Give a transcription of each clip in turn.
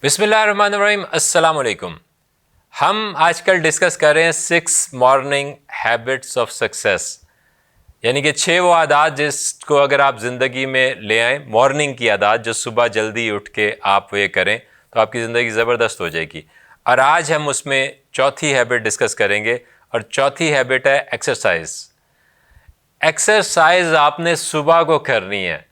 बिस्मिल्लाहिर्रहमानिर्रहीम, अस्सलाम वालेकुम। हम आजकल डिस्कस कर रहे हैं 6 मॉर्निंग हैबिट्स ऑफ सक्सेस, यानी कि 6 वो आदात जिसको अगर आप ज़िंदगी में ले आएँ, मॉर्निंग की आदात जो सुबह जल्दी उठ के आप ये करें तो आपकी ज़िंदगी ज़बरदस्त हो जाएगी। और आज हम उसमें चौथी हैबिट डिस्कस करेंगे और चौथी हैबिट है एक्सरसाइज। एक्सरसाइज आपने सुबह को करनी है।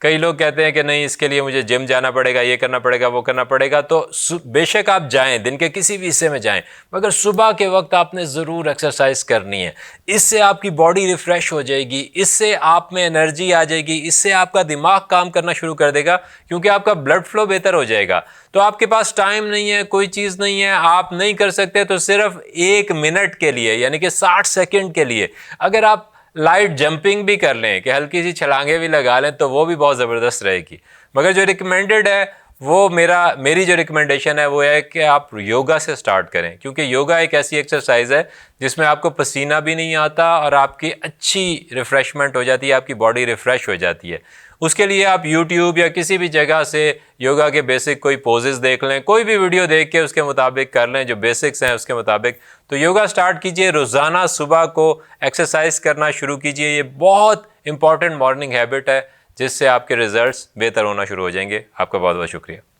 कई लोग कहते हैं कि नहीं, इसके लिए मुझे जिम जाना पड़ेगा, ये करना पड़ेगा, वो करना पड़ेगा। तो बेशक आप जाएं, दिन के किसी भी हिस्से में जाएं, मगर सुबह के वक्त आपने ज़रूर एक्सरसाइज करनी है। इससे आपकी बॉडी रिफ़्रेश हो जाएगी, इससे आप में एनर्जी आ जाएगी, इससे आपका दिमाग काम करना शुरू कर देगा, क्योंकि आपका ब्लड फ्लो बेहतर हो जाएगा। तो आपके पास टाइम नहीं है, कोई चीज़ नहीं है, आप नहीं कर सकते, तो सिर्फ 1 मिनट के लिए, यानी कि 60 सेकेंड के लिए अगर आप लाइट जंपिंग भी कर लें, कि हल्की सी छलांगे भी लगा लें, तो वो भी बहुत ज़बरदस्त रहेगी। मगर जो रिकमेंडेड है वो मेरी जो रिकमेंडेशन है वो है कि आप योगा से स्टार्ट करें, क्योंकि योगा एक ऐसी एक्सरसाइज है जिसमें आपको पसीना भी नहीं आता और आपकी अच्छी रिफ़्रेशमेंट हो जाती है, आपकी बॉडी रिफ़्रेश हो जाती है। उसके लिए आप YouTube या किसी भी जगह से योगा के बेसिक कोई पोजेस देख लें, कोई भी वीडियो देख के उसके मुताबिक कर लें, जो बेसिक्स हैं उसके मुताबिक। तो योगा स्टार्ट कीजिए, रोज़ाना सुबह को एक्सरसाइज करना शुरू कीजिए। ये बहुत इंपॉर्टेंट मॉर्निंग हैबिट है जिससे आपके रिजल्ट्स बेहतर होना शुरू हो जाएंगे। आपका बहुत बहुत शुक्रिया।